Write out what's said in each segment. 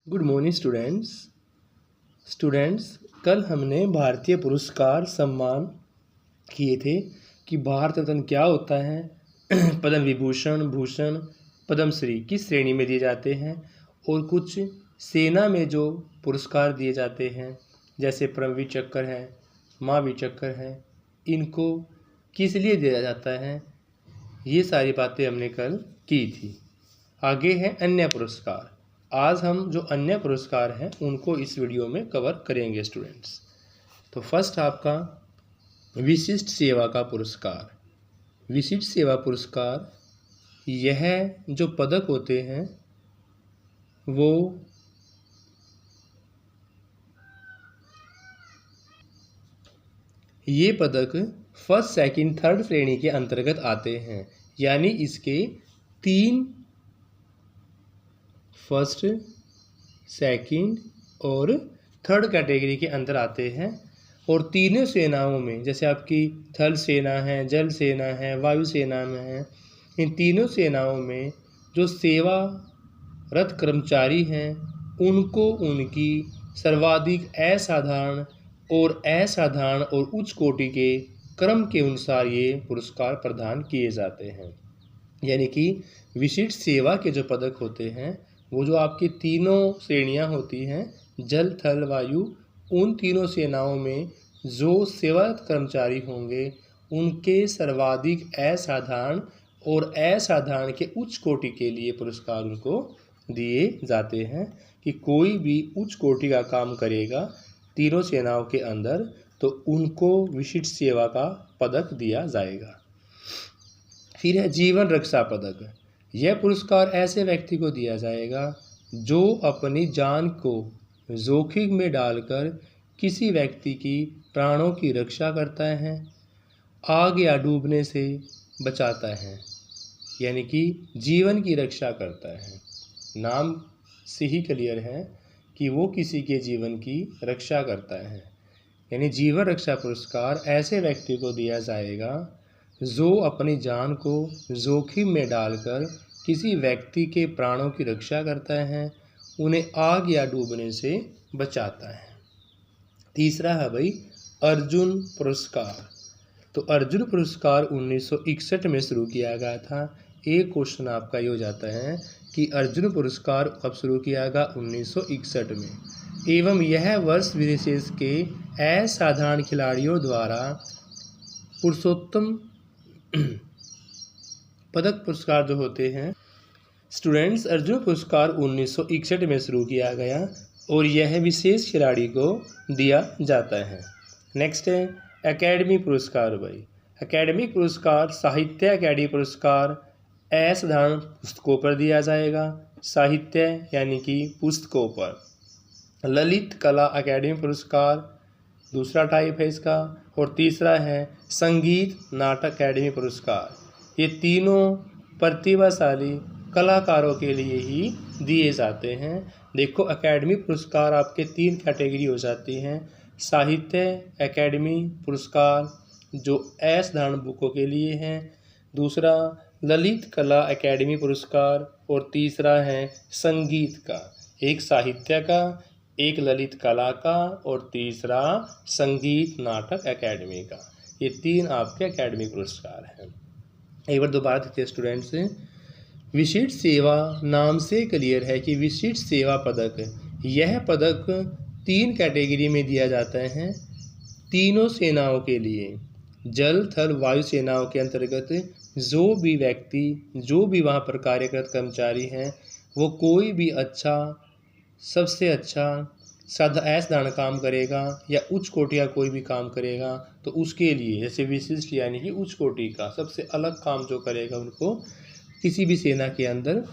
Good morning students कल हमने भारतीय पुरस्कार सम्मान किए थे कि भारत रत्न क्या होता है। पद्म विभूषण, भूषण, पद्मश्री किस श्रेणी में दिए जाते हैं और कुछ सेना में जो पुरस्कार दिए जाते हैं जैसे परमवीर चक्र है, महावीर चक्र है, इनको किस लिए दिया जाता है, ये सारी बातें हमने कल की थी। आगे है अन्य पुरस्कार। आज हम जो अन्य पुरस्कार हैं उनको इस वीडियो में कवर करेंगे स्टूडेंट्स। तो फर्स्ट आपका विशिष्ट सेवा का पुरस्कार। विशिष्ट सेवा पुरस्कार यह जो पदक होते हैं वो ये पदक फर्स्ट, सेकंड, थर्ड श्रेणी के अंतर्गत आते हैं। यानी इसके तीन फर्स्ट, सेकंड और थर्ड कैटेगरी के अंदर आते हैं। और तीनों सेनाओं में जैसे आपकी थल सेना है, जल सेना है, वायु सेना में है, इन तीनों सेनाओं में जो सेवारत कर्मचारी हैं उनको उनकी सर्वाधिक असाधारण और उच्च कोटि के क्रम के अनुसार ये पुरस्कार प्रदान किए जाते हैं। यानी कि विशिष्ट सेवा के जो पदक होते हैं वो जो आपकी तीनों श्रेणियां होती हैं, जल, थल, वायु, उन तीनों सेनाओं में जो सेवारत कर्मचारी होंगे उनके सर्वाधिक असाधारण के उच्च कोटि के लिए पुरस्कार उनको दिए जाते हैं। कि कोई भी उच्च कोटि का काम करेगा तीनों सेनाओं के अंदर तो उनको विशिष्ट सेवा का पदक दिया जाएगा। फिर है जीवन रक्षा पदक। यह पुरस्कार ऐसे व्यक्ति को दिया जाएगा जो अपनी जान को जोखिम में डालकर किसी व्यक्ति की प्राणों की रक्षा करता है, आग या डूबने से बचाता है, यानी कि जीवन की रक्षा करता है। नाम से ही क्लियर है कि वो किसी के जीवन की रक्षा करता है। यानी जीवन रक्षा पुरस्कार ऐसे व्यक्ति को दिया जाएगा जो अपनी जान को जोखिम में डालकर किसी व्यक्ति के प्राणों की रक्षा करता है, उन्हें आग या डूबने से बचाता है। तीसरा है भाई अर्जुन पुरस्कार। तो अर्जुन पुरस्कार 1961 में शुरू किया गया था। एक क्वेश्चन आपका ये हो जाता है कि अर्जुन पुरस्कार कब शुरू किया गया? 1961 में। एवं यह वर्ष विशेष के असाधारण खिलाड़ियों द्वारा पुरुषोत्तम पदक पुरस्कार जो होते हैं स्टूडेंट्स, अर्जुन पुरस्कार 1961 में शुरू किया गया और यह विशेष खिलाड़ी को दिया जाता है। नेक्स्ट है एकेडमी पुरस्कार। भाई एकेडमिक पुरस्कार साहित्य अकेडमी पुरस्कार असाधारण पुस्तकों पर दिया जाएगा। साहित्य यानी कि पुस्तकों पर। ललित कला अकेडमी पुरस्कार दूसरा टाइप है इसका। और तीसरा है संगीत नाटक अकेडमी पुरस्कार। ये तीनों प्रतिभाशाली कलाकारों के लिए ही दिए जाते हैं। देखो एकेडमी पुरस्कार आपके तीन कैटेगरी हो जाती हैं। साहित्य अकेडमी पुरस्कार जो असाधारण बुकों के लिए हैं, दूसरा ललित कला अकेडमी पुरस्कार और तीसरा है संगीत का। एक साहित्य का, एक ललित कला का और तीसरा संगीत नाटक अकेडमी का। ये तीन आपके एकेडमिक पुरस्कार हैं। एक बार दोबारा देखते हैं स्टूडेंट्स। विशिष्ट सेवा नाम से क्लियर है कि विशिष्ट सेवा पदक, यह पदक तीन कैटेगरी में दिया जाता है तीनों सेनाओं के लिए। जल, थल, वायु सेनाओं के अंतर्गत जो भी व्यक्ति, जो भी वहाँ पर कार्यरत कर्मचारी हैं, वो कोई भी सबसे अच्छा असाधारण काम करेगा या उच्च कोटि का कोई भी काम करेगा तो उसके लिए जैसे विशिष्ट यानी कि उच्च कोटि का सबसे अलग काम जो करेगा उनको किसी भी सेना के अंदर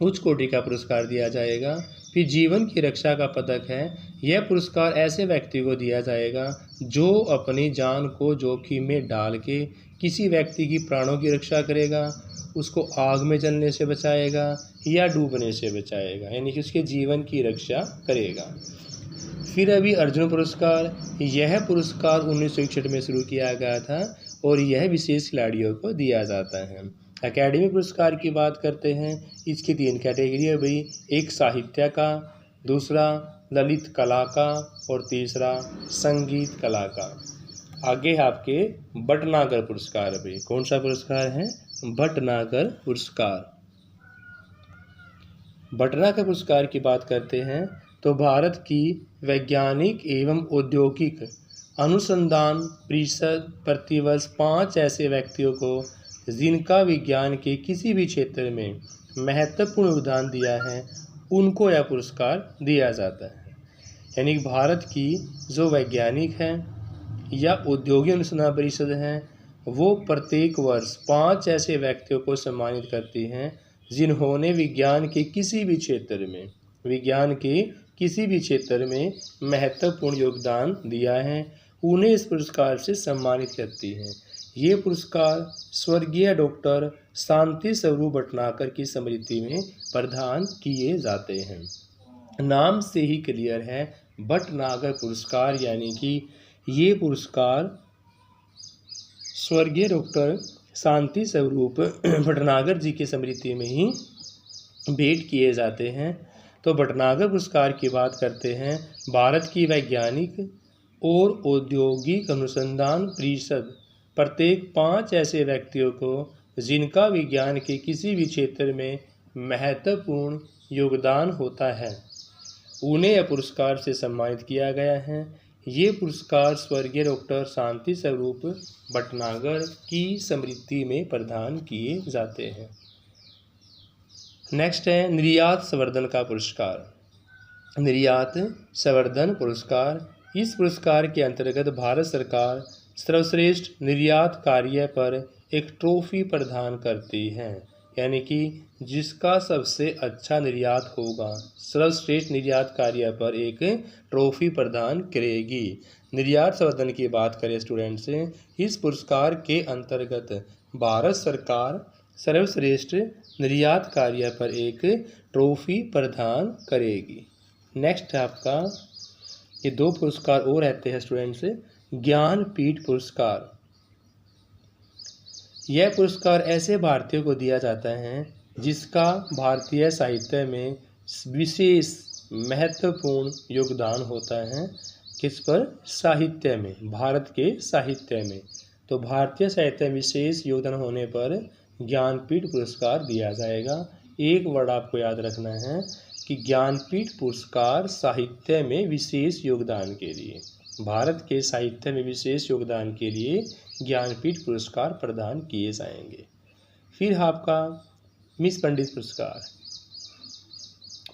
उच्च कोटि का पुरस्कार दिया जाएगा। फिर जीवन की रक्षा का पदक है। यह पुरस्कार ऐसे व्यक्ति को दिया जाएगा जो अपनी जान को जोखिम में डाल के किसी व्यक्ति की प्राणों की रक्षा करेगा, उसको आग में जलने से बचाएगा या डूबने से बचाएगा, यानी कि उसके जीवन की रक्षा करेगा। फिर अभी अर्जुन पुरस्कार, यह पुरस्कार 1961 में शुरू किया गया था और यह विशेष खिलाड़ियों को दिया जाता है। एकेडमी पुरस्कार की बात करते हैं, इसकी तीन कैटेगरी है भाई। एक साहित्य का, दूसरा ललित कला का और तीसरा संगीत कला का। आगे आपके भटनागर पुरस्कार। अभी कौन सा पुरस्कार है? भटनागर पुरस्कार। भटनागर पुरस्कार की बात करते हैं तो भारत की वैज्ञानिक एवं औद्योगिक अनुसंधान परिषद प्रतिवर्ष 5 ऐसे व्यक्तियों को जिनका विज्ञान के किसी भी क्षेत्र में महत्वपूर्ण योगदान दिया है उनको यह पुरस्कार दिया जाता है। यानी भारत की जो वैज्ञानिक हैं या औद्योगिक अनुसंधान परिषद हैं वो प्रत्येक वर्ष 5 ऐसे व्यक्तियों को सम्मानित करती हैं जिन्होंने विज्ञान के किसी भी क्षेत्र में महत्वपूर्ण योगदान दिया है, उन्हें इस पुरस्कार से सम्मानित करती हैं। ये पुरस्कार स्वर्गीय डॉक्टर शांति स्वरूप भटनागर की स्मृति में प्रदान किए जाते हैं। नाम से ही क्लियर है, भटनागर पुरस्कार, यानी कि ये पुरस्कार स्वर्गीय डॉक्टर शांति स्वरूप भटनागर जी की स्मृति में ही भेंट किए जाते हैं। तो भटनागर पुरस्कार की बात करते हैं। भारत की वैज्ञानिक और औद्योगिक अनुसंधान परिषद प्रत्येक 5 ऐसे व्यक्तियों को जिनका विज्ञान के किसी भी क्षेत्र में महत्वपूर्ण योगदान होता है उन्हें यह पुरस्कार से सम्मानित किया गया है। ये पुरस्कार स्वर्गीय डॉक्टर शांति स्वरूप भटनागर की स्मृति में प्रदान किए जाते हैं। नेक्स्ट है निर्यात संवर्धन का पुरस्कार। निर्यात संवर्धन पुरस्कार, इस पुरस्कार के अंतर्गत भारत सरकार सर्वश्रेष्ठ निर्यात कार्य पर एक ट्रॉफी प्रदान करती है। यानी कि जिसका सबसे अच्छा निर्यात होगा सर्वश्रेष्ठ निर्यात कार्य पर एक ट्रॉफी प्रदान करेगी। निर्यात संवर्धन की बात करें स्टूडेंट्स, इस पुरस्कार के अंतर्गत भारत सरकार सर्वश्रेष्ठ निर्यात कार्य पर एक ट्रॉफी प्रदान करेगी। नेक्स्ट है आपका, ये 2 पुरस्कार और रहते हैं स्टूडेंट्स। ज्ञानपीठ पुरस्कार, यह पुरस्कार ऐसे भारतीयों को दिया जाता है जिसका भारतीय साहित्य में विशेष महत्वपूर्ण योगदान होता है। किस पर? साहित्य में, भारत के साहित्य में। तो भारतीय साहित्य में विशेष योगदान होने पर ज्ञानपीठ पुरस्कार दिया जाएगा। एक वर्ड आपको याद रखना है कि ज्ञानपीठ पुरस्कार साहित्य में विशेष योगदान के लिए, भारत के साहित्य में विशेष योगदान के लिए ज्ञानपीठ पुरस्कार प्रदान किए जाएंगे। फिर आपका मिस पंडित पुरस्कार।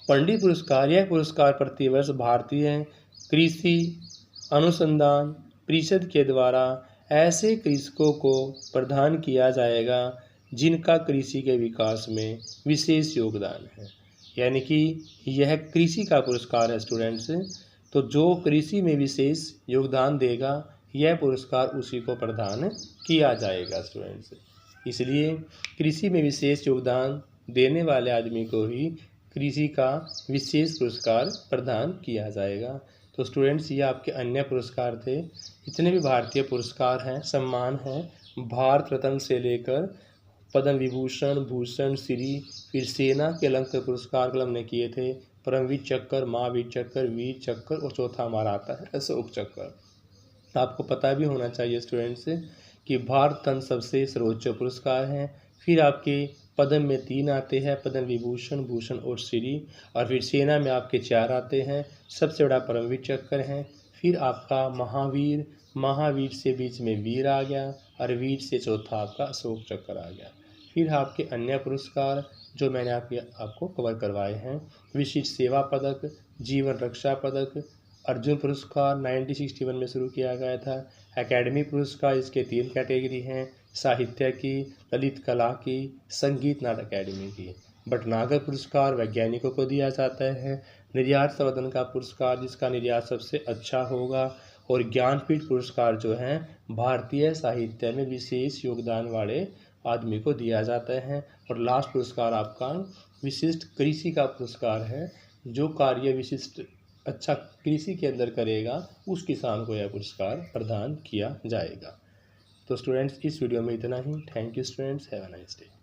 पंडित पुरस्कार, यह पुरस्कार प्रतिवर्ष भारतीय कृषि अनुसंधान परिषद के द्वारा ऐसे कृषकों को प्रदान किया जाएगा जिनका कृषि के विकास में विशेष योगदान है। यानी कि यह कृषि का पुरस्कार है स्टूडेंट्स। तो जो कृषि में विशेष योगदान देगा यह पुरस्कार उसी को प्रदान किया जाएगा स्टूडेंट्स। इसलिए कृषि में विशेष योगदान देने वाले आदमी को ही कृषि का विशेष पुरस्कार प्रदान किया जाएगा। तो स्टूडेंट्स ये आपके अन्य पुरस्कार थे। जितने भी भारतीय पुरस्कार हैं, सम्मान हैं, भारत रत्न से लेकर पद्म विभूषण, भूषण, श्री, फिर सेना के अलंकृत पुरस्कार को हमने किए थे, परमवीर चक्र, महावीर चक्र, वीर चक्र और चौथा हमारा आता है अशोक चक्र। आपको पता भी होना चाहिए स्टूडेंट्स कि भारत रत्न सबसे सर्वोच्च पुरस्कार है। फिर आपके पद्म में 3 आते हैं, पद्म विभूषण, भूषण और श्री, और फिर सेना में आपके 4 आते हैं, सबसे बड़ा परमवीर चक्र है। फिर आपका महावीर, महावीर से बीच में वीर आ गया और वीर से चौथा आपका अशोक चक्र आ गया। फिर आपके अन्य पुरस्कार जो मैंने आपको कवर करवाए हैं, विशिष्ट सेवा पदक, जीवन रक्षा पदक, अर्जुन पुरस्कार 1961 में शुरू किया गया था। एकेडमी पुरस्कार, इसके 3 कैटेगरी हैं, साहित्य की, ललित कला की, संगीत नाटक अकेडमी की। भटनागर पुरस्कार वैज्ञानिकों को दिया जाता है। निर्यात संवर्धन का पुरस्कार जिसका निर्यात सबसे अच्छा होगा, और ज्ञानपीठ पुरस्कार जो हैं भारतीय साहित्य में विशेष योगदान वाले आदमी को दिया जाता है। और लास्ट पुरस्कार आपका विशिष्ट कृषि का पुरस्कार है, जो कार्य विशिष्ट अच्छा कृषि के अंदर करेगा उस किसान को यह पुरस्कार प्रदान किया जाएगा। तो स्टूडेंट्स इस वीडियो में इतना ही। Thank you students, have a nice day.